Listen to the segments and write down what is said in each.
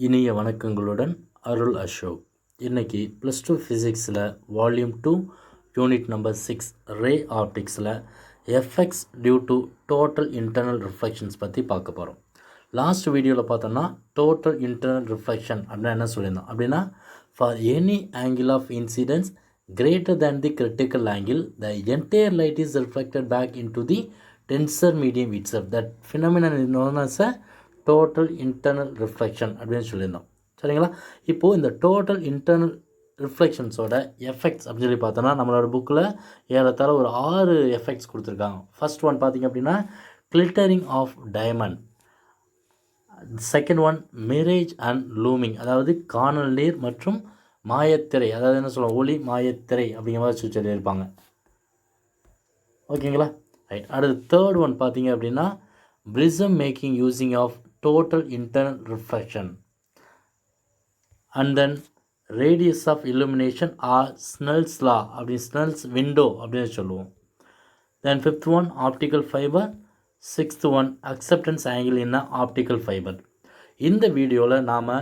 இனிய வணக்கங்களுடன் அருள் அசோக். இன்றைக்கி +2 ஃபிசிக்ஸில் வால்யூம் 2 யூனிட் நம்பர் 6 ரே ஆப்டிக்ஸில் effects due to total internal reflections பற்றி பார்க்க போகிறோம். லாஸ்ட் வீடியோவில் பார்த்தோம்னா டோட்டல் இன்டர்னல் ரிஃப்ளெக்ஷன் அப்படின்னா என்ன சொல்லியிருந்தோம் அப்படின்னா, for any angle of incidence greater than the critical angle, the entire light is reflected back into the tensor medium itself. That phenomenon is known as a total internal reflection அப்படின்னு சொல்லியிருந்தோம். சரிங்களா? இப்போது இந்த total internal ரிஃப்ளெக்ஷன்ஸோட effects அப்படின்னு சொல்லி பார்த்தோன்னா, நம்மளோட புக்கில் ஏறத்தாழ ஒரு 6 எஃபெக்ட்ஸ் கொடுத்துருக்காங்க. ஃபர்ஸ்ட் ஒன் பார்த்திங்க அப்படின்னா glittering of diamond. Second one mirage and looming, அதாவது காணல் நீர் மற்றும் மாயத்திரை, அதாவது என்ன சொல்லுவோம், ஒளி மாயத்திரை அப்படிங்கிற மாதிரி சொல்லியிருப்பாங்க. ஓகேங்களா? ரைட். அடுத்து தேர்ட் ஒன் பார்த்தீங்க அப்படின்னா prism making using of total internal reflection and then radius of illumination or Snell's law அப்படி ஸ்னெல்ஸ் விண்டோ அப்படின்னு சொல்லுவோம். Then fifth one optical fibre. Sixth one acceptance angle in optical fibre. இந்த வீடியோவில் நாம்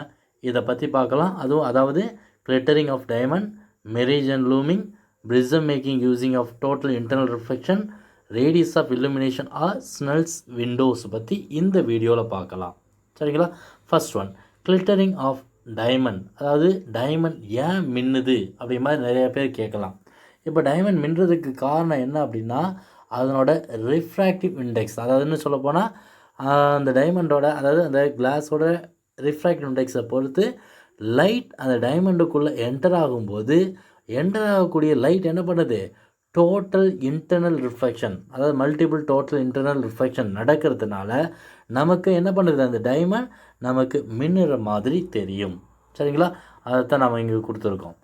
இதை பற்றி பார்க்கலாம். அதுவும் அதாவது glittering of diamond, mirage and looming, prism making using of total internal reflection, radius of illumination or Snell's windows பற்றி இந்த வீடியோவில் பார்க்கலாம். சரிங்களா? First one glittering of diamond, அதாவது டைமண்ட் ஏன் மின்னுது அப்படி மாதிரி நிறைய பேர் கேட்கலாம். இப்போ டைமண்ட் மின்னுறதுக்கு காரணம் என்ன அப்படின்னா அதனோட ரிஃப்ராக்டிவ் இண்டெக்ஸ், அதாவதுன்னு சொல்ல போனால் அந்த டைமண்டோட அதாவது அந்த கிளாஸோட ரிஃப்ராக்டிவ் இண்டெக்ஸை பொறுத்து லைட் அந்த டைமண்டுக்குள்ளே என்டர் ஆகும்போது என்டர் ஆகக்கூடிய லைட் என்ன பண்ணுது, டோட்டல் இன்டர்னல் ரிஃப்ளெக்ஷன், அதாவது மல்டிபிள் டோட்டல் இன்டர்னல் ரிஃப்ளெக்ஷன் நடக்கிறதுனால நமக்கு என்ன பண்ணுது, அந்த டைமண்ட் நமக்கு மின்னுற மாதிரி தெரியும். சரிங்களா? அதைத்தான் நம்ம இங்கே கொடுத்துருக்கோம்.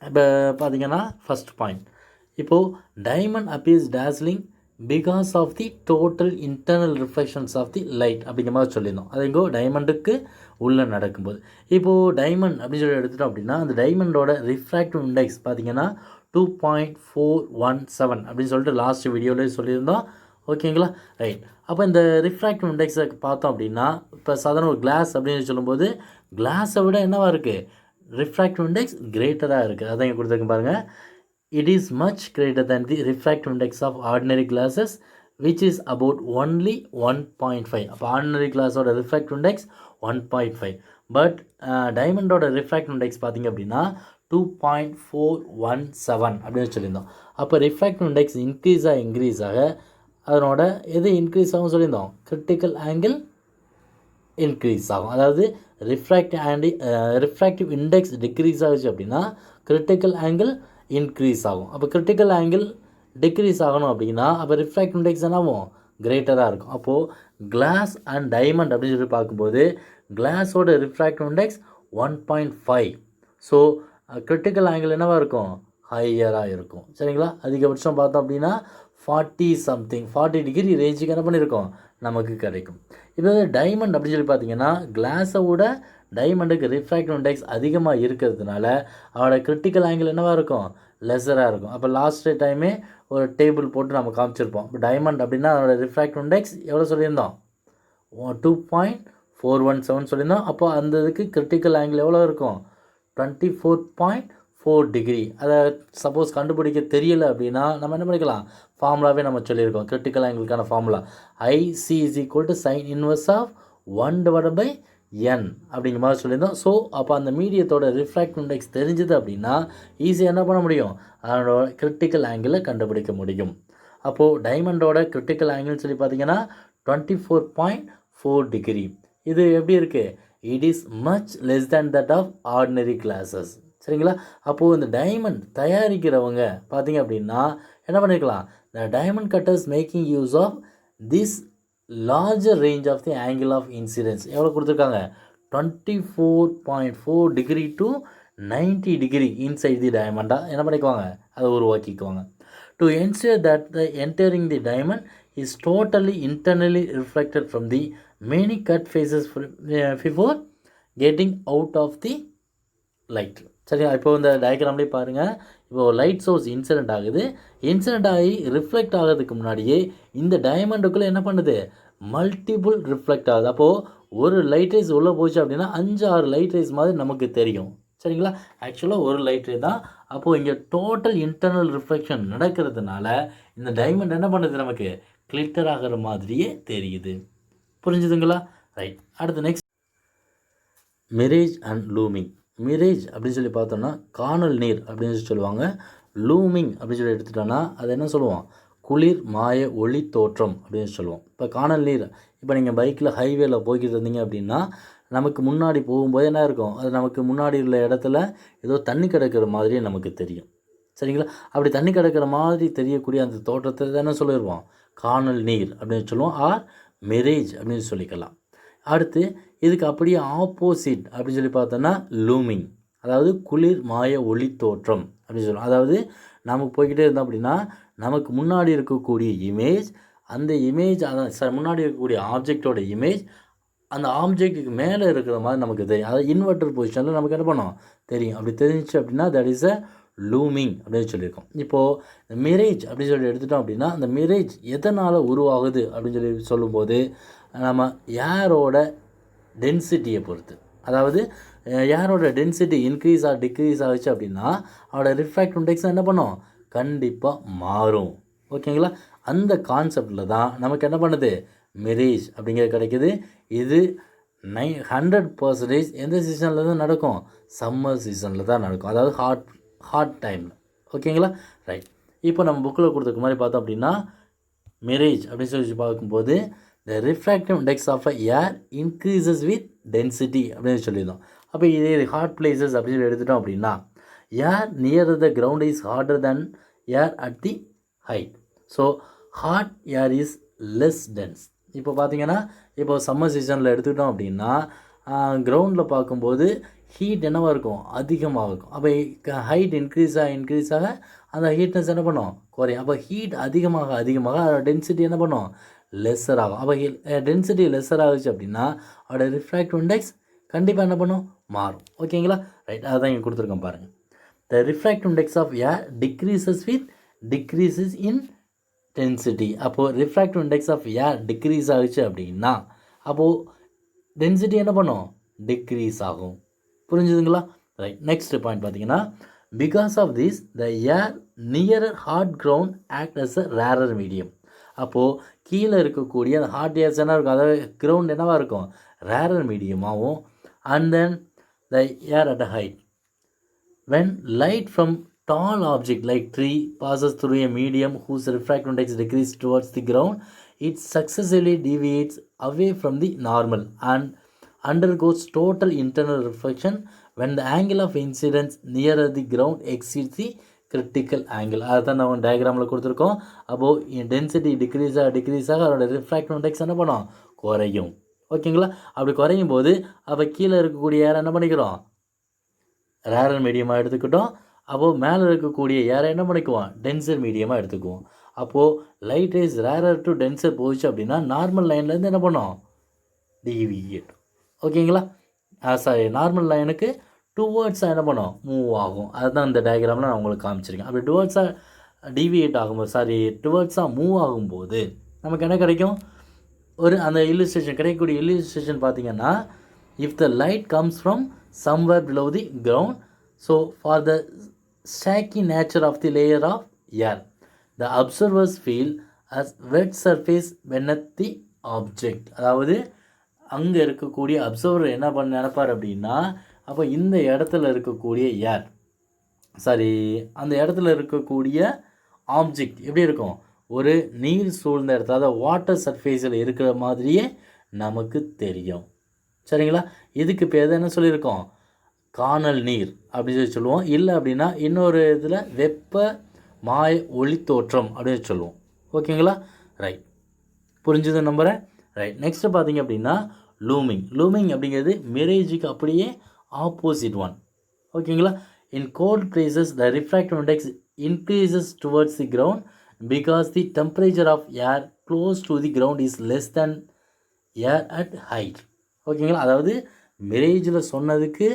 இப்போ பார்த்திங்கன்னா ஃபஸ்ட் பாயிண்ட், இப்போது diamond appears dazzling because of the total internal reflections of the light அப்படிங்கிற மாதிரி சொல்லியிருந்தோம். அது எங்கோ டைமண்டுக்கு உள்ளே நடக்கும்போது. இப்போது டைமண்ட் அப்படின்னு சொல்லி எடுத்துட்டோம் அப்படின்னா அந்த டைமண்டோட ரிஃப்ராக்டிவ் இண்டெக்ஸ் பார்த்திங்கன்னா 2.417 அப்படின்னு சொல்லிட்டு லாஸ்ட் வீடியோவிலே சொல்லியிருந்தோம். ஓகேங்களா? ரைட். அப்போ இந்த ரிஃப்ராக்டிவ் இண்டெக்ஸை பார்த்தோம் அப்படின்னா இப்போ சாதாரண ஒரு கிளாஸ் அப்படின்னு சொல்லும்போது கிளாஸை விட என்னவாக இருக்குது, ரிஃப்ராக்டிவ் இண்டெக்ஸ் கிரேட்டராக இருக்குது. அதான் இங்கே கொடுத்துருக்க பாருங்கள். It is much greater than the refractive index of ordinary glasses, which is about only 1.5. அப்போ ஆர்டினரி கிளாஸோட ரிஃப்ராக்டிவ் இண்டெக்ஸ் 1.5. பட் டைமண்டோட ரிஃப்ராக்டிவ் இண்டெக்ஸ் பார்த்திங்க அப்படின்னா 2.417 அப்படின்னு சொல்லியிருந்தோம். அப்போ ரிஃப்ராக்டிவ் இண்டெக்ஸ் இன்க்ரீஸ் ஆக அதனோட எது இன்க்ரீஸ் ஆகும் சொல்லியிருந்தோம், கிரிட்டிக்கல் ஆங்கிள் இன்க்ரீஸ் ஆகும். அதாவது ரிஃப்ராக்டிவ் இண்டெக்ஸ் டிக்ரீஸ் ஆகுச்சு அப்படின்னா கிரிட்டிக்கல் ஆங்கிள் இன்க்ரீஸ் ஆகும். அப்போ கிரிட்டிக்கல் ஆங்கிள் டிக்ரீஸ் ஆகணும் அப்படின்னா அப்போ ரிஃப்ராக்டிவ் இண்டெக்ஸ் என்னாகும், கிரேட்டராக இருக்கும். அப்போது கிளாஸ் அண்ட் டைமண்ட் அப்படின்னு சொல்லி பார்க்கும்போது கிளாஸோட refractive index 1.5. So critical angle என்னவாக இருக்கும், ஹையராக இருக்கும். சரிங்களா? அதிகபட்சம் பார்த்தோம் அப்படின்னா 40 டிகிரி ரேஞ்சுக்கு என்ன பண்ணியிருக்கோம் நமக்கு கிடைக்கும். இப்போ டைமண்ட் அப்படின்னு சொல்லி பார்த்தீங்கன்னா கிளாஸை விட டைமண்டுக்கு ரிஃப்ராக்டிவ் இண்டெக்ஸ் அதிகமாக இருக்கிறதுனால அவனோட கிரிட்டிக்கல் ஆங்கிள் என்னவாக இருக்கும், லெஸராக இருக்கும். அப்போ லாஸ்ட் டைமே ஒரு டேபிள் போட்டு நம்ம காமிச்சிருப்போம். இப்போ டைமண்ட் அப்படின்னா அதோட ரிஃப்ராக்டிவ் இண்டெக்ஸ் எவ்வளோ சொல்லியிருந்தோம், 2.417 சொல்லியிருந்தோம். அப்போ அந்த இதுக்கு கிரிட்டிக்கல் ஆங்கிள் எவ்வளோ இருக்கும், 24.4 டிகிரி. அதை சப்போஸ் கண்டுபிடிக்க தெரியலை அப்படின்னா நம்ம என்ன பண்ணிக்கலாம், ஃபார்முலாவே நம்ம சொல்லியிருக்கோம். கிரிட்டிக்கல் ஆங்கிளுக்கான formula IC = sin inverse of 1/n அப்படிங்கிற மாதிரி சொல்லியிருந்தோம். ஸோ அப்போ அந்த மீடியத்தோட ரிஃப்ராக்டிவ் இண்டெக்ஸ் தெரிஞ்சுது அப்படின்னா ஈஸியாக என்ன பண்ண முடியும், அதனோட கிரிட்டிக்கல் ஆங்கிளை கண்டுபிடிக்க முடியும். அப்போது டைமண்டோட கிரிட்டிக்கல் ஆங்கிள்னு சொல்லி பார்த்தீங்கன்னா 24.4 டிகிரி. இது எப்படி இருக்குது, it is much less than that of ordinary glasses. சரிங்களா? அப்போது இந்த டைமண்ட் தயாரிக்கிறவங்க பார்த்தீங்க அப்படின்னா என்ன பண்ணிக்கலாம், the diamond cutters making use of this larger range of the angle of incidence எவ்வளோ கொடுத்துருக்காங்க, 24.4 degree to 90 degree inside the டைமண்டாக என்ன பண்ணிக்குவாங்க, அதை உருவாக்கிக்குவாங்க. To ensure that the entering the diamond is totally internally reflected from the many cut faces before getting out of the light. சரியா? இப்போ இந்த டயக்ராம்லேயே பாருங்கள். இப்போது லைட் சோர்ஸ் இன்சிடென்ட் ஆகுது. இன்சிடென்ட் ஆகி ரிஃப்ளெக்ட் ஆகிறதுக்கு முன்னாடியே இந்த டைமண்டுக்குள்ளே என்ன பண்ணுது, மல்டிபிள் ரிஃப்ளெக்ட் ஆகுது. அப்போது ஒரு லைட் ரேஸ் உள்ளே போச்சு அப்படின்னா 5-6 லைட் ரேஸ் மாதிரி நமக்கு தெரியும். சரிங்களா? ஆக்சுவலாக ஒரு லைட் ரே தான். அப்போது இங்கே டோட்டல் இன்டர்னல் ரிஃப்ளெக்ஷன் நடக்கிறதுனால இந்த டைமண்ட் என்ன பண்ணுது, நமக்கு கிளிட்டர் ஆகிற மாதிரியே தெரியுது. புரிஞ்சுதுங்களா? ரைட். அடுத்து next mirage and looming. Mirage அப்படின்னு சொல்லி பார்த்தோம்னா காணல் நீர் அப்படின்னு சொல்லுவாங்க. லூமிங் அப்படின்னு சொல்லி எடுத்துட்டோன்னா அது என்ன சொல்லுவோம், குளிர் மாய ஒளி தோற்றம் அப்படின்னு சொல்லுவோம். இப்போ காணல் நீர், இப்போ நீங்கள் பைக்கில் ஹைவேல போய்கிட்டு இருந்தீங்க அப்படின்னா நமக்கு முன்னாடி போகும்போது என்ன இருக்கும், அது நமக்கு முன்னாடி உள்ள இடத்துல ஏதோ தண்ணி கிடக்கிற மாதிரியே நமக்கு தெரியும். சரிங்களா? அப்படி தண்ணி கிடக்கிற மாதிரி தெரியக்கூடிய அந்த தோற்றத்தை என்ன சொல்லிடுவோம், காணல் நீர் அப்படின்னு சொல்லுவோம். ஆர் மிரேஜ் அப்படின்னு சொல்லிக்கலாம். அடுத்து இதுக்கு அப்படியே ஆப்போசிட் அப்படின்னு சொல்லி பார்த்தோன்னா லூமிங், அதாவது குளிர் மாய ஒளி தோற்றம் அப்படின்னு சொல்லுவோம். அதாவது நமக்கு போய்கிட்டே இருந்தோம் அப்படின்னா நமக்கு முன்னாடி இருக்கக்கூடிய இமேஜ், அந்த இமேஜ் அதான் முன்னாடி இருக்கக்கூடிய ஆப்ஜெக்டோட இமேஜ் அந்த ஆப்ஜெக்ட்டுக்கு மேலே இருக்கிற மாதிரி நமக்கு தெரியும். அதாவது இன்வெர்டர் பொசிஷனில் நமக்கு என்ன பண்ணோம் தெரியும். அப்படி தெரிஞ்சிச்சு அப்படின்னா தட் இஸ் அ லூமிங் அப்படின்னு சொல்லியிருக்கோம். இப்போது மிரேஜ் அப்படின்னு சொல்லி எடுத்துட்டோம் அப்படின்னா அந்த மிரேஜ் எதனால் உருவாகுது அப்படின்னு சொல்லி சொல்லும்போது நம்ம ஏரோட டென்சிட்டியை பொறுத்து, அதாவது ஏரோட டென்சிட்டி இன்க்ரீஸ் ஆர் டிக்ரீஸ் ஆகிச்சு அப்படின்னா அவரோட ரிஃப்ராக்ட் இண்டெக்ஸ் என்ன பண்ணும், கண்டிப்பாக மாறும். ஓகேங்களா? அந்த கான்செப்டில் தான் நமக்கு என்ன பண்ணுது, மிரேஜ் அப்படிங்கிறது கிடைக்கிது. இது 100% எந்த சீசனில் தான் நடக்கும், சம்மர் சீசனில் தான் நடக்கும், அதாவது ஹாட் டைமில். ஓகேங்களா? ரைட். இப்போ நம்ம புக்கில் கொடுத்துருக்க மாதிரி பார்த்தோம் அப்படின்னா மிரேஜ் அப்படின்னு சொல்லி பார்க்கும்போது the refractive index of a air increases with density அப்படின்னு சொல்லியிருந்தோம். அப்போ இதே ஹாட் பிளேசஸ் அப்படின்னு சொல்லி எடுத்துட்டோம் அப்படின்னா air near the ground is hotter than air at the height. So hot air is less dense. இப்போ பார்த்தீங்கன்னா இப்போ சம்மர் சீசனில் எடுத்துக்கிட்டோம் அப்படின்னா கிரவுண்டில் பார்க்கும்போது ஹீட் என்னவாக இருக்கும், அதிகமாக இருக்கும். அப்போ ஹைட் இன்க்ரீஸ் ஆக அந்த ஹீட்னஸ் என்ன பண்ணும், குறையும். அப்போ ஹீட் அதிகமாக அதோட டென்சிட்டி என்ன பண்ணும், லெஸ்ஸர் ஆகும். அப்போ டென்சிட்டி லெஸ்ஸர் ஆகுச்சு அப்படின்னா அதோட ரிஃப்ராக்டிவ் இண்டெக்ஸ் கண்டிப்பாக என்ன பண்ணும், மாறும். ஓகேங்களா? ரைட். அதான் இங்கே கொடுத்துருக்கோம் பாருங்கள். The refractive index of air decreases in density. அப்போது refractive index of air decrease ஆகுச்சு அப்படின்னா அப்போது டென்சிட்டி என்ன பண்ணும், டிக்ரீஸ் ஆகும். புரிஞ்சுதுங்களா? ரைட். நெக்ஸ்ட் பாயிண்ட் பார்த்தீங்கன்னா because of this the air nearer hot ground act as a rarer medium. அப்போது கீழே இருக்கக்கூடிய அந்த ஹாட் ஏர்ஸ் என்ன இருக்கும், அதாவது கிரவுண்ட் என்னவாக இருக்கும், ரேரர் மீடியமாகவும். And then the air at a height when light from tall object like tree passes through a medium whose refractive index decreases towards the ground, it successively deviates away from the normal and undergoes total internal reflection when the angle of incidence nearer the ground exceeds the critical angle. அதுதான் நம்ம டயக்ராமில் கொடுத்துருக்கோம். அப்போது density degrees ஆக அதோட refractive index என்ன பண்ணும், குறையும். ஓகேங்களா? அப்படி குறையும் போது அப்போ கீழே இருக்கக்கூடிய ஏர் என்ன பண்ணிக்கிறோம், ரேரர் மீடியமாக எடுத்துக்கிட்டோம். அப்போது மேலே இருக்கக்கூடிய ஏரை என்ன பண்ணிக்குவோம், டென்சர் மீடியமாக எடுத்துக்குவோம். அப்போது light race rarer to tensor போச்சு அப்படின்னா நார்மல் லைன்லேருந்து என்ன பண்ணோம், டிவியேட். ஓகேங்களா? சாரி, நார்மல் லைனுக்கு டுவர்ட்ஸாக என்ன பண்ணோம், மூவ் ஆகும். அதுதான் இந்த டயக்ராமில் நான் உங்களுக்கு காமிச்சிருக்கேன். அப்படி டிவியேட் ஆகும்போது டுவர்ட்ஸாக மூவ் ஆகும்போது நமக்கு என்ன கிடைக்கும், ஒரு அந்த இல்லுஸ்ட்ரேஷன் கிடைக்கக்கூடிய இல்லுஸ்ட்ரேஷன் பார்த்தீங்கன்னா if the light comes from somewhere below the ground, so for the shaky nature of the layer of air the observers feel as wet surface beneath the object. அதாவது அங்கே இருக்கக்கூடிய அப்சர்வர் என்ன நினைப்பார் அப்படின்னா அப்போ இந்த இடத்துல இருக்கக்கூடிய ஏர் அந்த இடத்துல இருக்கக்கூடிய ஆப்ஜெக்ட் எப்படி இருக்கும், ஒரு நீர் சூழ்ந்த இடத்துல, அதாவது வாட்டர் சர்ஃபேஸில் இருக்கிற மாதிரியே நமக்கு தெரியும். சரிங்களா? இதுக்கு பேர் என்ன சொல்லியிருக்கோம், காணல் நீர் அப்படின்னு சொல்லுவோம். இல்லை அப்படின்னா இன்னொரு இதில் வெப்ப மாய ஒளி தோற்றம் அப்படின்னு சொல்லுவோம். ஓகேங்களா? ரைட். புரிஞ்சுது நம்புகிறேன். ரைட். நெக்ஸ்ட்டு பார்த்தீங்க அப்படின்னா லூமிங் அப்படிங்கிறது மிரேஜுக்கு அப்படியே ஆப்போசிட் ஒன். ஓகேங்களா? In cold places the refractive index increases towards the ground because the temperature of air close to the ground is less than air at height. ஓகேங்களா? அதாவது மிரேஜில் சொன்னதுக்கு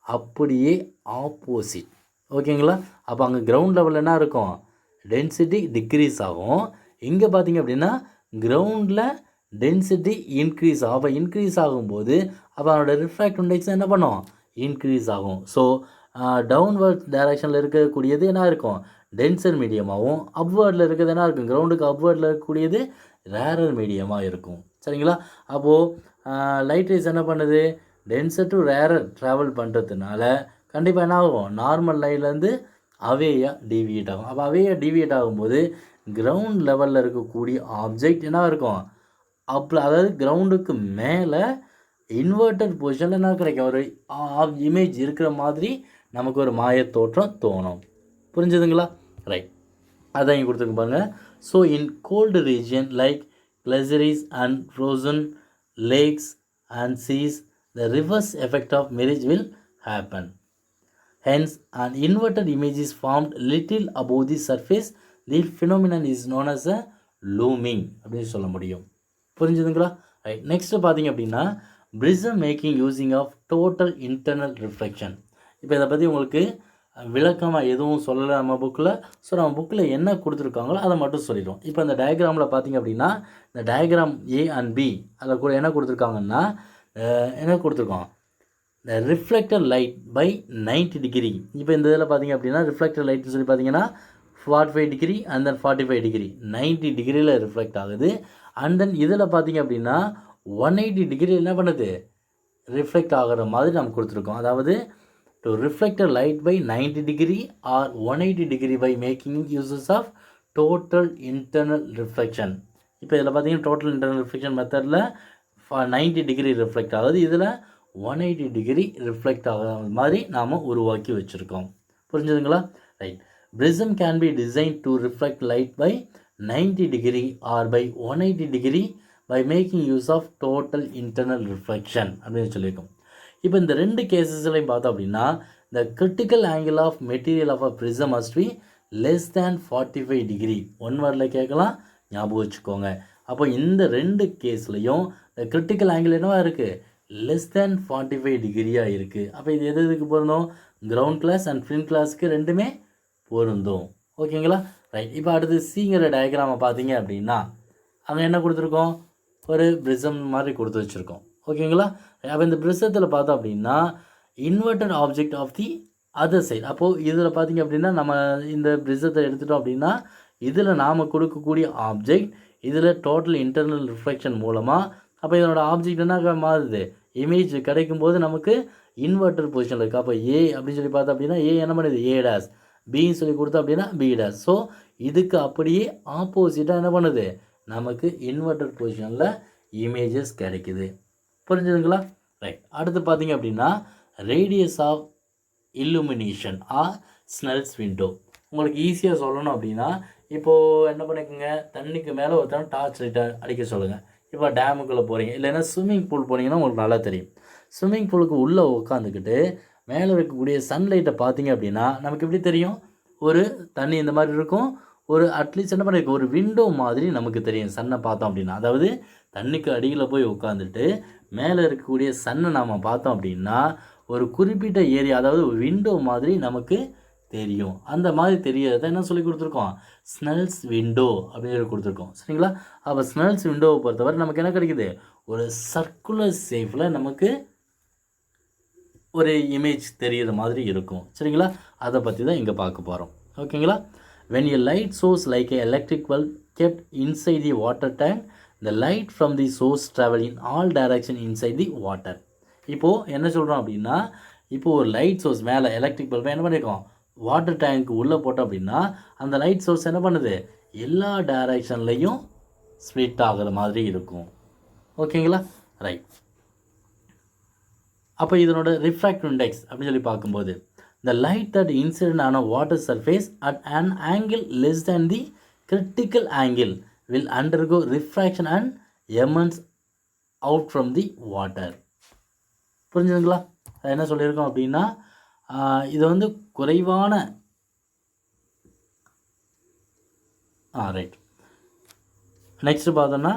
அப்படியே ஆப்போசிட். ஓகேங்களா? அப்போ அங்கே கிரவுண்ட் லெவலில் என்ன இருக்கும், டென்சிட்டி டிக்ரீஸ் ஆகும். இங்கே பார்த்தீங்க அப்படின்னா கிரவுண்டில் டென்சிட்டி இன்க்ரீஸ் ஆகும். அப்போ இன்க்ரீஸ் ஆகும்போது அப்போ அதனோட ரிஃப்ராக்ட் இண்டெக்ஸ் என்ன பண்ணும், இன்க்ரீஸ் ஆகும். ஸோ டவுன்வர்ட் டைரக்ஷனில் இருக்கக்கூடியது என்ன இருக்கும், டென்சர் மீடியமாகவும், அப்வேர்டில் இருக்கிறது என்ன இருக்கும், கிரவுண்டுக்கு அப்வேர்டில் இருக்கக்கூடியது ரேரர் மீடியமாக இருக்கும். சரிங்களா? அப்போது லைட் ரேஸ் என்ன பண்ணுது, டென்சர் டு ரேரர் ட்ராவல் பண்ணுறதுனால கண்டிப்பாக என்ன ஆகும், நார்மல் லைன்லேருந்து அவேயாக டீவியேட் ஆகும். அப்போ அவேயாக டீவியேட் ஆகும்போது கிரவுண்ட் லெவலில் இருக்கக்கூடிய ஆப்ஜெக்ட் என்ன இருக்கும், அதாவது கிரவுண்டுக்கு மேலே இன்வெர்டட் பொசிஷனில் என்ன கிடைக்கும், ஒரு இமேஜ் இருக்கிற மாதிரி நமக்கு ஒரு மாய தோற்றம் தோணும். புரிஞ்சுதுங்களா? ரைட், அதான் இங்கே கொடுத்துருக்கு பாருங்கள். So in cold region like glaciers and frozen lakes and seas the reverse effect of mirage will happen. Hence, an inverted image is formed little above the surface. The phenomenon is known as a looming அப்படின்னு சொல்ல முடியும். புரிஞ்சுதுங்களா? Right, next பார்த்தீங்க அப்படின்னா prism making using of total internal reflection. இப்போ இதை பற்றி உங்களுக்கு விளக்கமாக எதுவும் சொல்லலை நம்ம புக்கில். ஸோ நம்ம புக்கில் என்ன கொடுத்துருக்காங்களோ அதை மட்டும் சொல்லிடுவோம். இப்போ இந்த டயக்ராமில் பார்த்தீங்க அப்படின்னா இந்த டயக்ராம் ஏ அண்ட் பி அதில் கூட என்ன கொடுத்துருக்காங்கன்னா என்ன கொடுத்துருக்கோம், இந்த ரிஃப்ளெக்டட் லைட் பை 90 டிகிரி. இப்போ இந்த இதில் பார்த்தீங்க அப்படின்னா ரிஃப்ளெக்டட் லைட்னு சொல்லி பார்த்தீங்கன்னா 45 டிகிரி அண்ட் தென் 45 டிகிரி 90 டிகிரியில் ரிஃப்ளெக்ட் ஆகுது. அண்ட் தென் இதில் பார்த்தீங்க அப்படின்னா 180 டிகிரி என்ன பண்ணுது, ரிஃப்ளெக்ட் ஆகிற மாதிரி நம்ம கொடுத்துருக்கோம். அதாவது to reflected light by 90 degree or 180 degree by making uses of total internal reflection. இப்போ இதில் பார்த்தீங்கன்னா டோட்டல் இன்டர்னல் ரிஃப்ளெக்ஷன் மெத்தடில் 90 டிகிரி ரிஃப்ளெக்ட் ஆகுது, இதில் 180 டிகிரி ரிஃப்ளெக்ட் ஆகிற மாதிரி நாம் உருவாக்கி வச்சுருக்கோம். புரிஞ்சுதுங்களா? Right, prism can be designed to reflect light by 90 degree or by 180 degree by making use of total internal reflection அப்படின்னு சொல்லியிருக்கோம். இப்போ இந்த ரெண்டு கேசஸ்லையும் பார்த்தோம் அப்படின்னா the critical angle of material of a prism must be less than 45 degree. One வேர்டில் கேட்கலாம், ஞாபகம் வச்சுக்கோங்க. அப்போ இந்த ரெண்டு கேஸ்லையும் கிரிட்டிக்கல் ஆங்கிள் என்னவா இருக்குது, லெஸ் தேன் 45 டிகிரியாக இருக்குது. அப்போ இது எது எதுக்கு பொருந்தும், கிரவுண்ட் கிளாஸ் அண்ட் ஃபின் கிளாஸுக்கு ரெண்டுமே பொருந்தும். ஓகேங்களா? ரைட், இப்போ அடுத்து சிங்கிற டயக்ராமை பார்த்தீங்க அப்படின்னா அங்கே என்ன கொடுத்துருக்கோம், ஒரு பிரிசம் மாதிரி கொடுத்து வச்சுருக்கோம். ஓகேங்களா? அப்போ இந்த பிரிசத்தில் பார்த்தோம் அப்படின்னா inverted object of the other side. அப்போது இதில் பார்த்தீங்க அப்படின்னா நம்ம இந்த பிரிசத்தை எடுத்துட்டோம் அப்படின்னா இதில் நாம் கொடுக்கக்கூடிய ஆப்ஜெக்ட் இதில் டோட்டல் இன்டர்னல் ரிஃப்ளெக்ஷன் மூலமாக அப்போ இதனோட ஆப்ஜெக்ட் என்ன மாறுது, இமேஜ் கிடைக்கும் போது நமக்கு இன்வெர்டர் பொசிஷனில் இருக்குது. அப்போ ஏ அப்படின்னு சொல்லி பார்த்தோம் அப்படின்னா ஏ என்ன பண்ணுது, ஏ டேஸ், பின்னு சொல்லி கொடுத்தோம் அப்படின்னா பி டேஸ். ஸோ இதுக்கு அப்படியே ஆப்போசிட்டாக என்ன பண்ணுது, நமக்கு இன்வெர்டர் பொசிஷனில் இமேஜஸ் கிடைக்குது. புரிஞ்சுதுங்களா? ரைட், அடுத்து பார்த்தீங்க அப்படின்னா radius of illumination or Snell's window. உங்களுக்கு ஈஸியாக சொல்லணும் அப்படின்னா இப்போது என்ன பண்ணிக்கோங்க, தண்ணிக்கு மேலே ஒருத்தர் டார்ச் லைட்டை அடிக்க சொல்லுங்கள். இப்போ டேமுக்குள்ளே போகிறீங்க, இல்லைன்னா ஸ்விம்மிங் பூல் போனீங்கன்னா உங்களுக்கு நல்லா தெரியும். ஸ்விம்மிங் பூலுக்கு உள்ளே உட்காந்துக்கிட்டு மேலே இருக்கக்கூடிய சன்லைட்டை பார்த்தீங்க அப்படின்னா நமக்கு எப்படி தெரியும், ஒரு தண்ணி இந்த மாதிரி இருக்கும், ஒரு அட்லீஸ்ட் என்ன பண்ணியிருக்கோம், ஒரு விண்டோ மாதிரி நமக்கு தெரியும் சன்னை பார்த்தோம் அப்படின்னா. அதாவது தண்ணிக்கு அடியில் போய் உட்காந்துட்டு மேலே இருக்கக்கூடிய சன்னை நாம் பார்த்தோம் அப்படின்னா ஒரு குறிப்பிட்ட ஏரியா, அதாவது விண்டோ மாதிரி நமக்கு தெரியும். அந்த மாதிரி தெரியறத என்ன சொல்லி கொடுத்துருக்கோம், ஸ்னெல்ஸ் விண்டோ அப்படின்னு கொடுத்துருக்கோம். சரிங்களா? அப்போ ஸ்னெல்ஸ் விண்டோவை பொறுத்தவரை நமக்கு என்ன கிடைக்குது, ஒரு சர்க்குலர் ஷேப்பில் நமக்கு ஒரு இமேஜ் தெரிகிற மாதிரி இருக்கும். சரிங்களா? அதை பற்றி தான் இங்கே பார்க்க போகிறோம். ஓகேங்களா? when a light source like a electric bulb kept inside the water tank, the light from the source travel in all direction inside the water. இப்போது என்ன சொல்கிறோம் அப்படின்னா, இப்போது ஒரு லைட் சோர்ஸ் மேலே எலக்ட்ரிக் பல்பை என்ன பண்ணியிருக்கோம், வாட்டர் டேங்க்கு உள்ளே போட்டோம் அப்படின்னா அந்த லைட் சோர்ஸ் என்ன பண்ணுது, எல்லா டைரக்ஷன்லையும் ஸ்ப்ளிட் ஆகிற மாதிரி இருக்கும். ஓகேங்களா? ரைட், அப்போ இதனோட ரிஃப்ராக்டிவ் இண்டெக்ஸ் அப்படின்னு சொல்லி பார்க்கும்போது the light that incident on a water surface at an angle less than the critical angle will undergo refraction and emits out from the water. புரிஞ்சுதுங்களா? என்ன சொல்லியிருக்கோம் அப்படின்னா இது வந்து குறைவான ரைட், நெக்ஸ்ட் பார்த்தோன்னா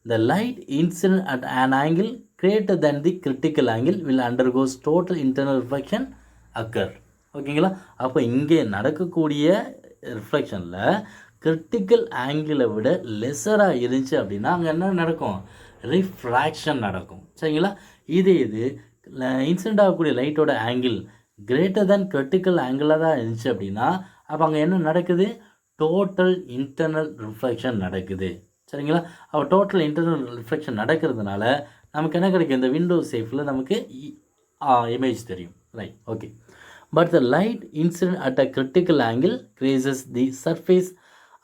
the light incident at an angle greater than the critical angle will undergoes total internal reflection occur. ஓகேங்களா? அப்போ இங்கே நடக்கக்கூடிய ரிஃப்ளெக்ஷனில் கிரிட்டிக்கல் ஆங்கிளை விட லெஸராக இருந்துச்சு அப்படின்னா அங்கே என்ன நடக்கும்? ரிஃப்ராக்ஷன் நடக்கும். சரிங்களா? இது இன்சிடெண்ட் ஆகக்கூடிய லைட்டோட ஆங்கிள் கிரேட்டர் தேன் கிரிட்டிக்கல் ஆங்கிளாக தான் இருந்துச்சு அப்படின்னா அப்போ அங்கே என்ன நடக்குது? டோட்டல் இன்டர்னல் ரிஃப்ளெக்ஷன் நடக்குது. சரிங்களா? அப்போ டோட்டல் இன்டர்னல் ரிஃப்ளெக்ஷன் நடக்கிறதுனால நமக்கு என்ன கிடைக்கும்? இந்த விண்டோ சேஃபில் நமக்கு இமேஜ் தெரியும். Right, okay. But the light incident at a critical angle grazes the surface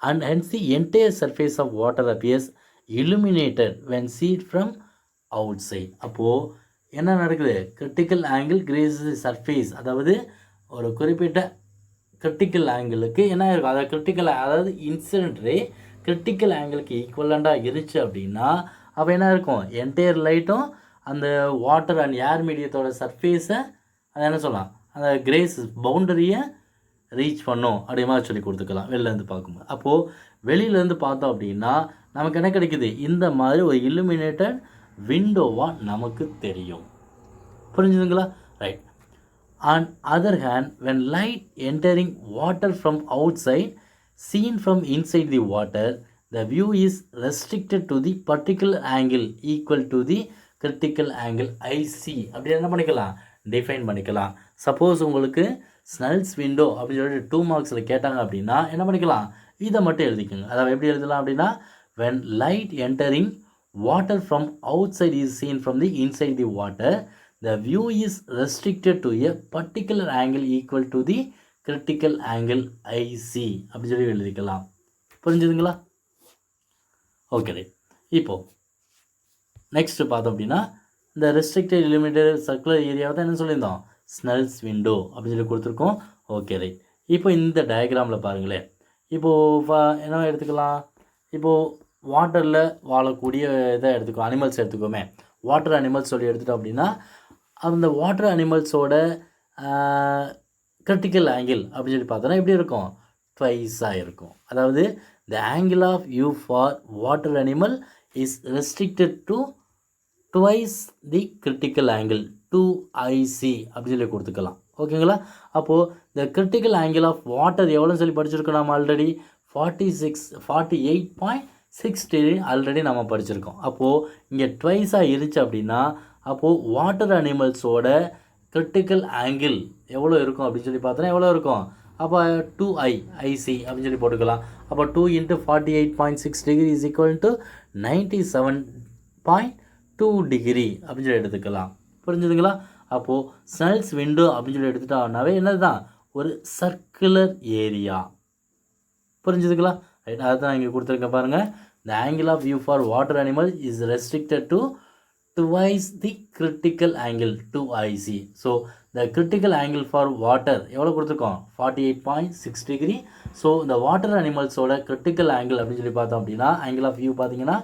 and hence the entire surface of water appears illuminated when seen from outside. அப்போது என்ன நடக்குது? Critical angle grazes the surface, அதாவது ஒரு குறிப்பிட்ட critical ஆங்கிளுக்கு என்ன இருக்கும்? அதாவது incident ray critical ஆங்கிளுக்கு ஈக்குவலண்டாக இருந்துச்சு அப்படின்னா அப்போ என்ன இருக்கும்? என்டையர் லைட்டும் அந்த வாட்டர் அண்ட் ஏர் மீடியத்தோட சர்ஃபேஸை அதை என்ன சொல்லலாம்? அந்த கிரேஸ் பவுண்டரியை ரீச் பண்ணும் அப்படி மாதிரி சொல்லி கொடுத்துக்கலாம் வெளிலேருந்து பார்க்கும்போது. அப்போது வெளியிலேருந்து பார்த்தோம் அப்படின்னா நமக்கு என்ன கிடைக்குது? இந்த மாதிரி ஒரு இல்லுமினேட்டட் விண்டோவாக நமக்கு தெரியும். புரிஞ்சுதுங்களா? Right. On other hand, when light entering water from outside seen from inside the water, the view is restricted to the particular angle equal to the critical angle IC. அப்படி என்ன பண்ணிக்கலாம்? டிஃபைன் பண்ணிக்கலாம். Suppose உங்களுக்கு Snell's window அப்படின்னு சொல்லிட்டு 2 மார்க்ஸில் கேட்டாங்க அப்படின்னா என்ன பண்ணிக்கலாம்? இதை மட்டும் எழுதிக்கோங்க. அதாவது எப்படி எழுதலாம் அப்படின்னா, when light entering water from outside is seen from the inside the water, the view is restricted to a particular angle equal to the critical angle IC அப்படி சொல்லி எழுதிக்கலாம். புரிஞ்சுதுங்களா? Okay right. இப்போது நெக்ஸ்ட்டு பார்த்தோம் அப்படின்னா இந்த ரெஸ்ட்ரிக்டட் இலிமிட்டட் சர்க்குலர் ஏரியாவை தான் என்ன சொல்லியிருந்தோம்? ஸ்னெல்ஸ் விண்டோ அப்படின்னு சொல்லி கொடுத்துருக்கோம். Okay right. இப்போ இந்த டயக்ராமில் பாருங்களேன். இப்போது என்ன எடுத்துக்கலாம்? இப்போது வாட்டரில் வாழக்கூடிய இதை எடுத்துக்கோ, அனிமல்ஸ் எடுத்துக்கோமே. வாட்டர் அனிமல்ஸ் சொல்லி எடுத்துட்டோம் அப்படின்னா அந்த வாட்டர் அனிமல்ஸோட கிரிட்டிக்கல் ஆங்கிள் அப்படின்னு சொல்லி பார்த்தோன்னா எப்படி இருக்கும்? ட்வைஸாக இருக்கும். அதாவது the angle of view for water animal is restricted to twice the critical angle 2IC அப்படின்னு சொல்லி கொடுத்துக்கலாம். ஓகேங்களா? அப்போது the critical angle of water எவ்வளோன்னு சொல்லி படிச்சிருக்கோம் நம்ம ஆல்ரெடி? 48.6 டிகிரி ஆல்ரெடி நம்ம படிச்சிருக்கோம். அப்போது இங்கே ட்வைஸாக இருந்துச்சு அப்படின்னா அப்போது வாட்டர் அனிமல்ஸோட கிரிட்டிக்கல் ஆங்கிள் எவ்வளோ இருக்கும் அப்படின்னு சொல்லி பார்த்தோன்னா எவ்வளோ இருக்கும்? அப்போ 2IC அப்படின்னு சொல்லி போட்டுக்கலாம். அப்போ 2 × 48.6 degree is equal to 97.2 degree அப்படின்னு சொல்லி எடுத்துக்கலாம். புரிஞ்சுதுங்களா? அப்போது ஸ்னெல்ஸ் விண்டோ அப்படின்னு சொல்லி எடுத்துட்டோம்னாவே என்னது தான்? ஒரு சர்க்குலர் ஏரியா. புரிஞ்சுதுங்களா? ரைட். அதுதான் இங்கே கொடுத்துருக்கேன் பாருங்கள். The angle of view for water animal is restricted to twice the critical angle 2IC. So the critical angle for water எவ்வளோ கொடுத்துருக்கோம்? 48.6 டிகிரி. ஸோ இந்த வாட்டர் அனிமல்ஸோட கிரிட்டிக்கல் ஆங்கிள் அப்படின்னு சொல்லி பார்த்தோம் அப்படின்னா ஆங்கிள் ஆஃப் வியூ பார்த்தீங்கன்னா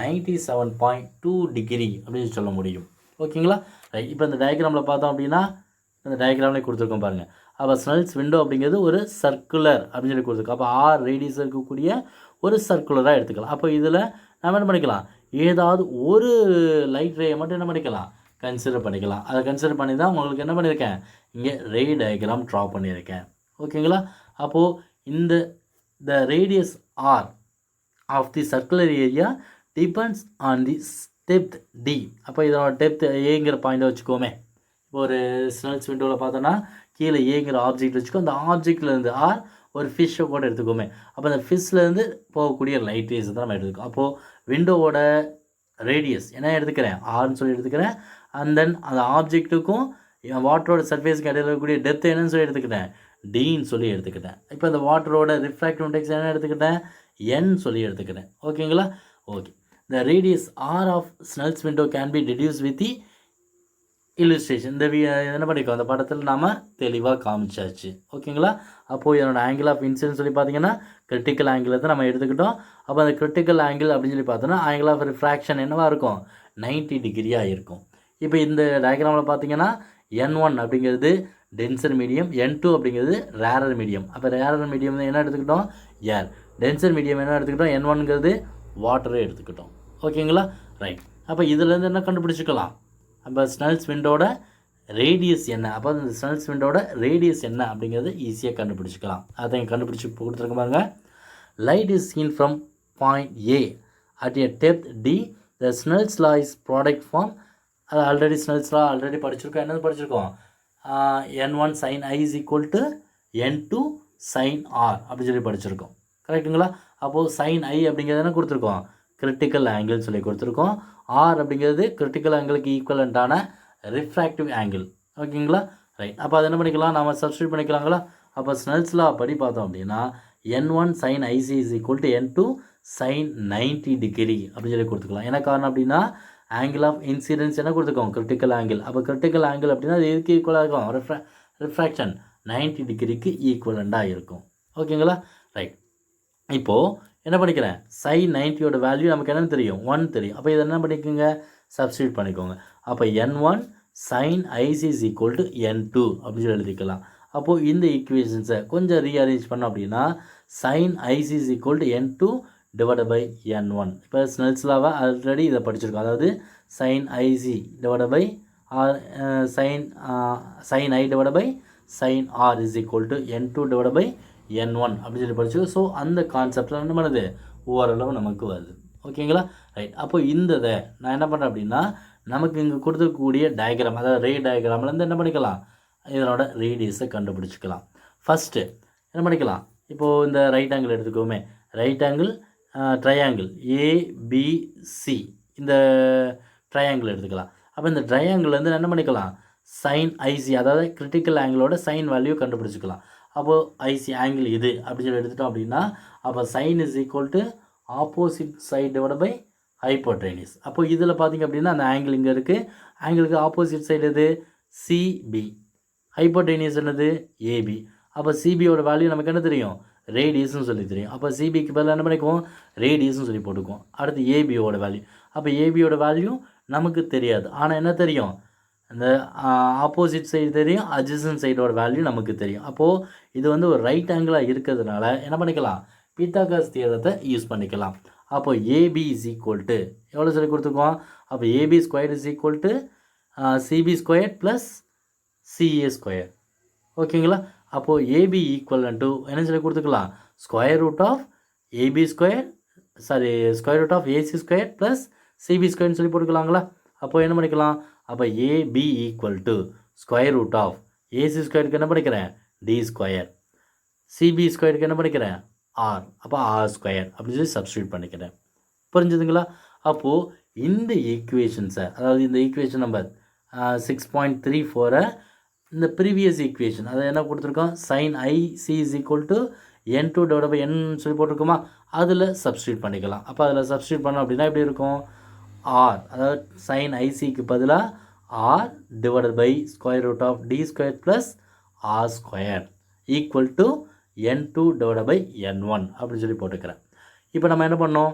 97.2 டிகிரி அப்படின்னு சொல்ல முடியும். ஓகேங்களா? ரைட். இப்போ இந்த டயக்ராமில் பார்த்தோம் அப்படின்னா இந்த டயக்ராம்லேயே கொடுத்துருக்கோம் பாருங்கள். அப்போ ஸ்னெல்ஸ் விண்டோ அப்படிங்கிறது ஒரு சர்க்குலர் அப்படின்னு சொல்லி கொடுத்துருக்கோம். அப்போ R ரேடியஸ் இருக்கக்கூடிய ஒரு சர்க்குலராக எடுத்துக்கலாம். அப்போ இதில் நம்ம என்ன பண்ணிக்கலாம்? ஏதாவது ஒரு லைட் ரேயை மட்டும் என்ன பண்ணிக்கலாம்? கன்சிடர் பண்ணிக்கலாம். அதை கன்சிடர் பண்ணி தான் உங்களுக்கு என்ன பண்ணியிருக்கேன்? இங்கே ரே டயக்ராம் ட்ரா பண்ணியிருக்கேன். ஓகேங்களா? அப்போது இந்த the radius R of the circular area depends on the depth D. அப்போ இதோட டெப்த் ஏங்கிற பாயிண்ட்டை வச்சுக்கோமே. இப்போ ஒரு ஸ்னெல்ஸ் விண்டோவில் பார்த்தோன்னா கீழே ஏங்கிற ஆப்ஜெக்ட் வச்சுக்கோ. அந்த ஆப்ஜெக்ட்லேருந்து R ஒரு ஃபிஷ்ஷை கூட எடுத்துக்கோமே. அப்போ அந்த ஃபிஷ்லேருந்து போகக்கூடிய லைட் ரேஸ் தான் நம்ம எடுத்துக்கோம். அப்போது விண்டோவோட ரேடியஸ் என்ன எடுத்துக்கிறேன்? ஆர்னு சொல்லி எடுத்துக்கிறேன். அண்ட் தென் அந்த ஆப்ஜெக்ட்டுக்கும் வாட்டரோட சர்ஃபேஸுக்கு இடையில இருக்கக்கூடிய டெப்த் என்னன்னு சொல்லி எடுத்துக்கிட்டேன்? டின்னு சொல்லி எடுத்துக்கிட்டேன். இப்போ இந்த வாட்டரோட ரிஃப்ராக்டிவ் இண்டெக்ஸ் என்ன எடுத்துக்கிட்டேன்? என் சொல்லி எடுத்துக்கிட்டேன். ஓகேங்களா? Okay. The radius R of Snell's window can be deduce with the illustration. இந்த என்ன பண்ணிக்கோ அந்த படத்தில் நாம் தெளிவாக காமிச்சாச்சு. ஓகேங்களா? அப்போது இதனோட ஆங்கிள் ஆஃப் இன்சிடென்ஸ் சொல்லி பார்த்தீங்கன்னா கிரிட்டிக்கல் ஆங்கிளை தான் நம்ம எடுத்துக்கிட்டோம். அப்போ அந்த கிரிட்டிக்கல் ஆங்கிள் அப்படின்னு சொல்லி பார்த்தோன்னா ஆங்கிள் ஆஃப் ரிஃப்ராக்ஷன் என்னவாக இருக்கும்? 90 டிகிரியாக இருக்கும். இப்போ இந்த டயக்ராமில் பார்த்தீங்கன்னா N1 அப்படிங்கிறது டென்சர் மீடியம், N2 அப்படிங்கிறது ரேரர் மீடியம். அப்போ ரேரர் மீடியம் என்ன எடுத்துக்கிட்டோம்? ஏர். டென்சர் மீடியம் என்ன எடுத்துக்கிட்டோம்? N1ங்கிறது வாட்டரை எடுத்துக்கிட்டோம். ஓகேங்களா? ரைட். அப்போ இதுலேருந்து என்ன கண்டுபிடிச்சிக்கலாம்? அப்போ ஸ்னெல்ஸ் விண்டோட ரேடியஸ் என்ன? அப்போ இந்த ஸ்னெல்ஸ் விண்டோட ரேடியஸ் என்ன அப்படிங்கிறது ஈஸியாக கண்டுபிடிச்சிக்கலாம். அதை கண்டுபிடிச்சி கொடுத்துருக்க பாருங்க. light is seen from point A at a depth D. The Snell's law is product form. அது ஆல்ரெடி ஸ்னெல்ஸ் லா ஆல்ரெடி படிச்சிருக்கோம். என்னது படிச்சிருக்கோம்? n1 sin I is equal to n2 sin R அப்படி சொல்லி படிச்சிருக்கோம். கரெக்டுங்களா? அப்போது sin I அப்படிங்கிறது என்ன கொடுத்துருக்கோம்? கிரிட்டிக்கல் ஆங்கிள் சொல்லி கொடுத்துருக்கோம். R அப்படிங்கிறது கிரிட்டிக்கல் ஆங்கிளுக்கு ஈக்குவலண்ட்டான ரிஃப்ராக்டிவ் ஆங்கிள். ஓகேங்களா? ரைட். அப்போ அது என்ன பண்ணிக்கலாம்? நம்ம சப்ஸ்டியூட் பண்ணிக்கலாங்களா? அப்போ ஸ்னெல்ஸ் லா படி பார்த்தோம் அப்படின்னா n1 sin IC is equal to n2 sin 90 degree அப்படின்னு சொல்லி கொடுத்துக்கலாம். என்ன காரணம் அப்படின்னா ஆங்கிள் ஆஃப் இன்சிடென்ஸ் என்ன கொடுத்துருக்கோம்? Critical angle. அப்போ கிரிட்டிக்கல் ஆங்கிள் அப்படின்னா அது எதுக்கு ஈக்குவலாக இருக்கும்? ரிஃப்ராக்ஷன் 90 டிகிரிக்கு ஈக்குவலண்டாக இருக்கும். ஓகேங்களா? ரைட். இப்போது என்ன பண்ணிக்கிறேன்? sin 90யோட வேல்யூ நமக்கு என்னன்னு தெரியும்? 1 தெரியும். அப்போ இதை என்ன பண்ணிக்கோங்க? சப்ஸ்டியூட் பண்ணிக்கோங்க. அப்போ n1 sin IC is equal to n2 அப்படின்னு சொல்லி எழுதிக்கலாம். அப்போது இந்த ஈக்குவேஷன்ஸை கொஞ்சம் ரீஅரேஞ்ச் பண்ணோம் அப்படின்னா sin IC is equal to n2 divided by n1. இப்போ ஸ்னெல்ஸ் லாவை ஆல்ரெடி இதை படிச்சிருக்கோம். அதாவது sin IC divided by sin I divided by sin R is equal to n2 divided by n1 அப்படின்னு சொல்லி படிச்சிருக்கோம். ஸோ அந்த கான்செப்டில் என்ன பண்ணுது? ஓரளவு நமக்கு வருது. ஓகேங்களா? ரைட். அப்போ இந்த இதை நான் என்ன பண்ணுறேன் அப்படின்னா நமக்கு இங்கே கொடுத்துருக்கக்கூடிய டயக்ராம், அதாவது ரே டயக்ராம்லேருந்து என்ன பண்ணிக்கலாம்? இதனோட ரேடியஸை கண்டுபிடிச்சிக்கலாம். ஃபஸ்ட்டு என்ன பண்ணிக்கலாம்? இப்போது இந்த ரைட் ஆங்கிள் எடுத்துக்கோமே. ரைட் ஆங்கிள் ட்ரையாங்கிள் ஏபிசி இந்த ட்ரையாங்கிள் எடுத்துக்கலாம். அப்போ இந்த ட்ரையாங்கிள்லேருந்து என்ன பண்ணிக்கலாம்? சைன் ஐசி, அதாவது கிரிட்டிக்கல் ஆங்கிளோட சைன் வேல்யூ கண்டுபிடிச்சிக்கலாம். அப்போது ஐசி ஆங்கிள் இது அப்படி சொல்லி எடுத்துட்டோம் அப்படின்னா அப்போ sine is equal to opposite side divide by hypotenuse. அப்போ இதில் பார்த்திங்க அப்படின்னா அந்த ஆங்கிள் இங்கே இருக்குது. ஆங்கிளுக்கு ஆப்போசிட் சைடு எது? சிபி. ஹைப்போட்ரைனிஸ் என்னது? ஏபி. அப்போ சிபியோட வேல்யூ நமக்கு என்ன தெரியும்? ரேடியஸ்னு சொல்லி தெரியும். அப்போ சிபிக்கு பதிலாக என்ன பண்ணிக்குவோம்? ரேடியஸ்னு சொல்லி போட்டுக்குவோம். அடுத்து ஏபியோட வேல்யூ. அப்போ ஏபியோட வேல்யூ நமக்கு தெரியாது. ஆனால் என்ன தெரியும்? அந்த ஆப்போசிட் சைடு தெரியும், அட்ஜசன்ட் சைடோட வேல்யூ நமக்கு தெரியும். அப்போது இது வந்து ஒரு ரைட் ஆங்கிளாக இருக்கிறதுனால என்ன பண்ணிக்கலாம்? பீத்தாகரஸ் தியரத்தை யூஸ் பண்ணிக்கலாம். அப்போ ஏபி இஸ் ஈக்குவல் டு எவ்வளோ சொல்லி கொடுத்துருக்கோம்? அப்போ AB square is equal to CB square plus CA square. ஓகேங்களா? அப்போது ஏபி ஈக்குவல் டு என்ன சொல்லி கொடுத்துக்கலாம்? Square root of AB square square root of AC square plus CB ஸ்கொயர்னு சொல்லி போட்டுக்கலாங்களா? அப்போது என்ன பண்ணிக்கலாம்? அப்போ AB equal to square root of AC ஸ்கொயருக்கு என்ன பண்ணிக்கிறேன்? D square. சிபி ஸ்கொயருக்கு என்ன பண்ணிக்கிறேன்? ஆர். அப்போ ஆர் ஸ்கொயர் அப்படின்னு சொல்லி சப்ஸ்டியூட் பண்ணிக்கிறேன். புரிஞ்சுதுங்களா? அப்போது இந்த ஈக்குவேஷன்ஸை, அதாவது இந்த ஈக்குவேஷன் நம்பர் 6.34 இந்த ப்ரீவியஸ் ஈக்குவேஷன் அதை என்ன கொடுத்துருக்கோம்? Sine IC is equal to n2 divide by n சொல்லி போட்டிருக்கோமா? அதில் சப்ஸ்டியூட் பண்ணிக்கலாம். அப்போ அதில் சப்ஸ்டியூட் பண்ணோம் அப்படின்னா எப்படி இருக்கும்? ஆர், அதாவது சைன் ஐசிக்கு பதிலாக R divided by square root of D square plus R square equal to n2 divide by n1 அப்படின்னு சொல்லி போட்டுக்கிறேன். இப்போ நம்ம என்ன பண்ணோம்?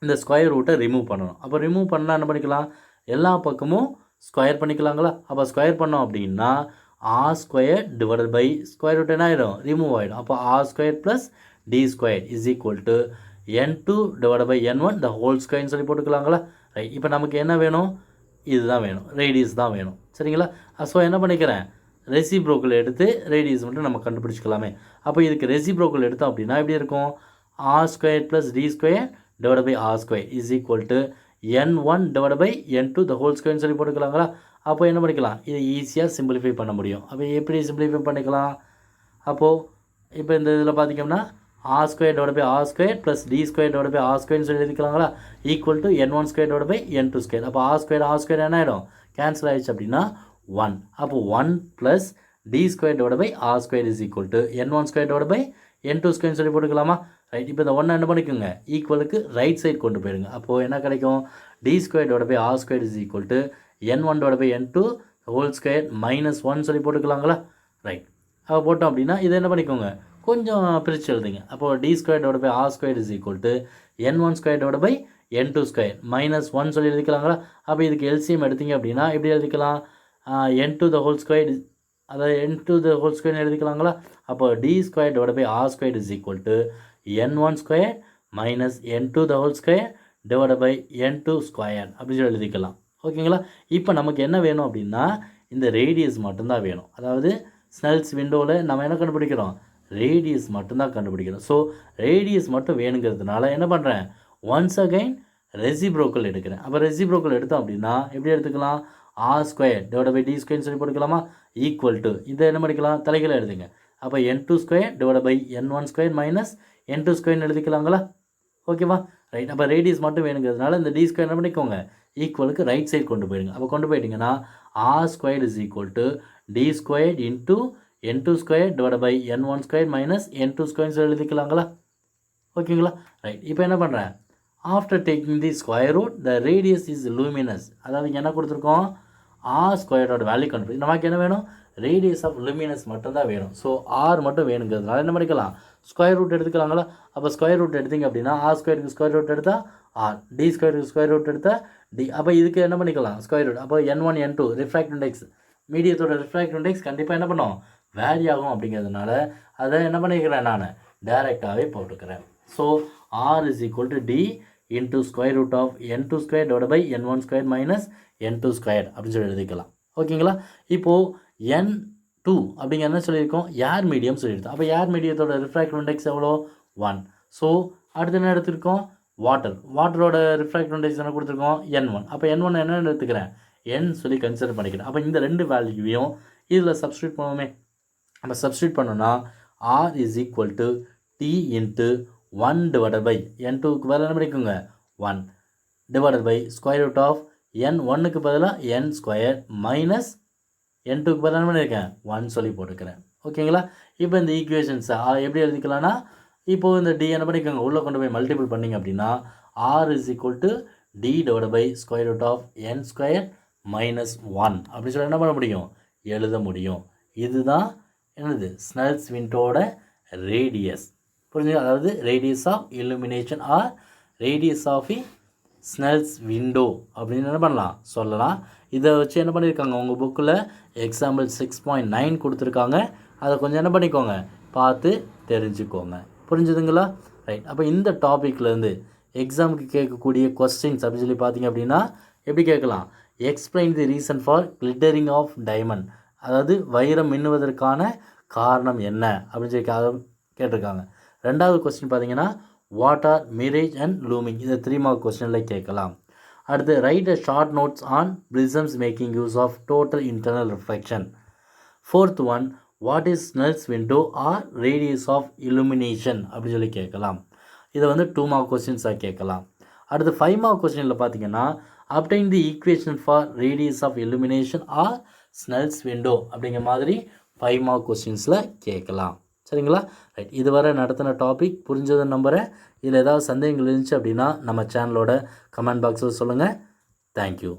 இந்த ஸ்கொயர் ரூட்டை ரிமூவ் பண்ணணும். அப்போ ரிமூவ் பண்ணால் என்ன பண்ணிக்கலாம்? எல்லா பக்கமும் ஸ்கொயர் பண்ணிக்கலாங்களா? அப்போ ஸ்கொயர் பண்ணோம் அப்படின்னா R square divided by square root என்ன ஆகிடும்? ரிமூவ் ஆகிடும். அப்போ R square plus D square is equal to n2 divide by n1 the whole ஸ்கொயர்னு சொல்லி போட்டுக்கலாங்களா? ரைட். இப்போ நமக்கு என்ன வேணும்? இதுதான் வேணும், ரேடியஸ் தான் வேணும். சரிங்களா? ஸோ என்ன பண்ணிக்கிறேன்? ரெசிப்ரோக்கல் எடுத்து ரேடியஸ் மட்டும் நம்ம கண்டுபிடிச்சிக்கலாமே. அப்போ இதுக்கு ரெசிப்ரோக்கல் எடுத்தோம் அப்படின்னா எப்படி இருக்கும்? R square plus D square divide by R square is equal to n1 divide by n2 the whole ஸ்கொயர்னு சொல்லி போட்டுக்கலாங்களா? அப்போ என்ன பண்ணிக்கலாம்? இதை ஈஸியாக சிம்பிளிஃபை பண்ண முடியும். அப்போ எப்படி சிம்பிளிஃபை பண்ணிக்கலாம்? அப்போது இப்போ இந்த இதில் பார்த்திங்கன்னா R square divide by R square plus D square divide by R ஸ்கொயர்னு சொல்லி எழுதிக்கலாங்களா? Equal to n1 square divide by n2 square. அப்போ ஆர் ஸ்கொயர் என்ன ஆகிடும்? கேன்சல் ஆகிடுச்சு அப்படின்னா 1. அப்போ 1 plus D square divide by R square is equal to n1 square divide by n2 ஸ்கொயர்னு சொல்லி போட்டுக்கலாமா? ரைட். இப்போ இந்த 1 என்ன பண்ணிக்கோங்க? ஈக்குவலுக்கு ரைட் சைட் கொண்டு போயிடுங்க. அப்போது என்ன கிடைக்கும்? D square divide by R square is equal to n1 divide by n2 whole square minus 1 சொல்லி போட்டுக்கலாங்களா? ரைட். அப்போ போட்டோம் அப்படின்னா இதை என்ன பண்ணிக்கோங்க? கொஞ்சம் பிரித்து எழுதுங்க. அப்போது D square divide by R square is equal to n1 square divide by n2 square minus 1 சொல்லி எழுதிக்கலாங்களா? அப்போ இதுக்கு எல்சிஎம் எடுத்தீங்க அப்படின்னா எப்படி எழுதிக்கலாம்? n2 த ஹோல் ஸ்கொயர், அதாவது n2 த ஹோல் ஸ்கொயர் எழுதிக்கலாங்களா? அப்போ T square divide by R square is equal to n1 square minus n2 the whole square divide by n2 square அப்படின்னு சொல்லி எழுதிக்கலாம். ஓகேங்களா? இப்போ நமக்கு என்ன வேணும் அப்படின்னா இந்த ரேடியஸ் மட்டும்தான் வேணும். அதாவது ஸ்னெல்ஸ் விண்டோவில் நம்ம என்ன கண்டுபிடிக்கிறோம்? ரேடியஸ் மட்டும்தான் கண்டுபிடிக்கணும். ஸோ ரேடியஸ் மட்டும் வேணுங்கிறதுனால என்ன பண்ணுறேன், ஒன்ஸ் அகைன் ரெசிப்ரோக்கல் எடுக்கிறேன். அப்போ ரெசிப்ரோக்கல் எடுத்தோம் அப்படின்னா எப்படி எடுத்துக்கலாம், r² டிவைட் பை d² சொல்லி போட்டுக்கலாமா, ஈக்குவல் டு இதை என்ன பண்ணிக்கலாம், தலைகளை எழுதுங்க. அப்போ n2² divide by n1² minus n2² எழுதிக்கலாங்களா, ஓகேவா, ரைட். அப்போ ரேடியஸ் மட்டும் வேணுங்கிறதுனால இந்த d² என்ன பண்ணிக்கோங்க, ஈக்குவலுக்கு ரைட் சைடு கொண்டு போயிடுங்க. அப்போ கொண்டு போயிட்டீங்கன்னா r² is equal to d² into n2² divide by n1² minus n2² எழுதிக்கலாங்களா, ஓகேங்களா, ரைட். இப்போ என்ன பண்ணுறேன், after taking the square root the radius is luminous. அதாவது இங்கே என்ன கொடுத்துருக்கோம், r² வேல்யூ கண்டுபிடி. நமக்கு என்ன வேணும், ரேடியஸ் ஆஃப் லூமினஸ் மட்டும்தான் வேணும். ஸோ r மட்டும் வேணுங்கிறதுனால என்ன பண்ணிக்கலாம், ஸ்கொயர் ரூட் எடுத்துக்கலாங்களா. அப்போ ஸ்கொயர் ரூட் எடுத்திங்க அப்படின்னா r² ஸ்கொயர் ரூட் எடுத்தால் r, d² ஸ்கொயர் ரூட் எடுத்தால் d. அப்போ இதுக்கு என்ன பண்ணிக்கலாம், ஸ்கொயர் ரூட். அப்போ n1 n2 ரிஃப்ராக்ட் இண்டெக்ஸ், மீடியத்தோட ரிஃப்ராக்ட் இண்டெக்ஸ் கண்டிப்பாக என்ன பண்ணும், வேரி ஆகும். அப்படிங்கிறதுனால அதை என்ன பண்ணிக்கிறேன், நான் டைரெக்டாகவே போட்டுக்கிறேன். So r is equal to d into square root of n2² divide by n1² minus n2² அப்படின்னு சொல்லி எழுதிக்கலாம், ஓகேங்களா. இப்போது n2 அப்படிங்கிற என்ன சொல்லியிருக்கோம், ஏர் மீடியம் சொல்லியிருக்கோம். அப்போ ஏர் மீடியத்தோட ரிஃப்ராக்டிவ் இண்டெக்ஸ் எவ்வளோ, 1. ஸோ அடுத்து என்ன எடுத்துருக்கோம், வாட்டரோட ரிஃப்ராக்டிவ் இண்டெக்ஸ் என்ன கொடுத்துருக்கோம், n1. அப்போ n1 என்ன எடுத்துக்கிறேன், n சொல்லி கன்சிடர் பண்ணிக்கிறேன். அப்போ இந்த ரெண்டு வேல்யூவையும் இதில் சப்ஸ்டியூட் பண்ணுவோமே. நம்ம சப்ஸ்டியூட் பண்ணோன்னா r is equal to t into 1 divided by n2க்கு பதிலாக என்ன பண்ணிக்கோங்க 1 divided by square root of n1க்கு பதிலாக n² மைனஸ் n2க்கு பதிலாக என்ன பண்ணியிருக்கேன் 1 சொல்லி போட்டுக்கிறேன், ஓகேங்களா. இப்போ இந்த ஈக்குவேஷன்ஸை எப்படி எழுதிக்கலாம்னா, இப்போது இந்த d என்ன பண்ணிக்கோங்க உள்ளே கொண்டு போய் மல்டிபிள் பண்ணிங்க அப்படின்னா r is equal to d divide by square root of n² minus 1 அப்படி சொல்லி என்ன பண்ண முடியும், எழுத முடியும். இதுதான் என்னது, ஸ்னெல்ஸ் விண்டோட ரேடியஸ், புரிஞ்சுங்க. அதாவது radius of illumination or radius of Snell's window அப்படின்னு என்ன பண்ணலாம் சொல்லலாம். இதை வச்சு என்ன பண்ணியிருக்காங்க, உங்கள் புக்கில் எக்ஸாம்பிள் 6.9 கொடுத்துருக்காங்க. அதை கொஞ்சம் என்ன பண்ணிக்கோங்க, பார்த்து தெரிஞ்சுக்கோங்க, புரிஞ்சுதுங்களா, ரைட். அப்போ இந்த டாப்பிக்லேருந்து எக்ஸாமுக்கு கேட்கக்கூடிய கொஸ்டின்ஸ் அப்படின்னு சொல்லி பார்த்தீங்க அப்படின்னா எப்படி கேட்கலாம், explain the reason for glittering of diamond, அதாவது வைரம் மின்னுவதற்கான காரணம் என்ன அப்படின்னு சொல்லி கேட்டிருக்காங்க. ரெண்டாவது கொஸ்டின் பார்த்தீங்கன்னா what are mirage and looming, இதை 3 மார்க் கொஸ்டினில் கேட்கலாம். அடுத்து write a short notes on prisms making use of total internal reflection. Fourth one what is Snell's window or radius of illumination அப்படின்னு சொல்லி கேட்கலாம். இதை வந்து 2 மார்க் கொஸ்டின்ஸாக கேட்கலாம். அடுத்து 5 மார்க் கொஸ்டினில் பார்த்தீங்கன்னா obtain the equation for radius of illumination or Snell's window அப்படிங்கிற மாதிரி 5 மார்க் கொஸ்டின்ஸில் கேட்கலாம், சரிங்களா, ரைட். இதுவரை நடத்தின டாபிக் புரிஞ்சதை நம்புகிறேன். இதில் ஏதாவது சந்தேகங்கள் இருந்துச்சு அப்படின்னா நம்ம சேனலோட கமெண்ட் பாக்ஸில் சொல்லுங்கள். தேங்க்யூ.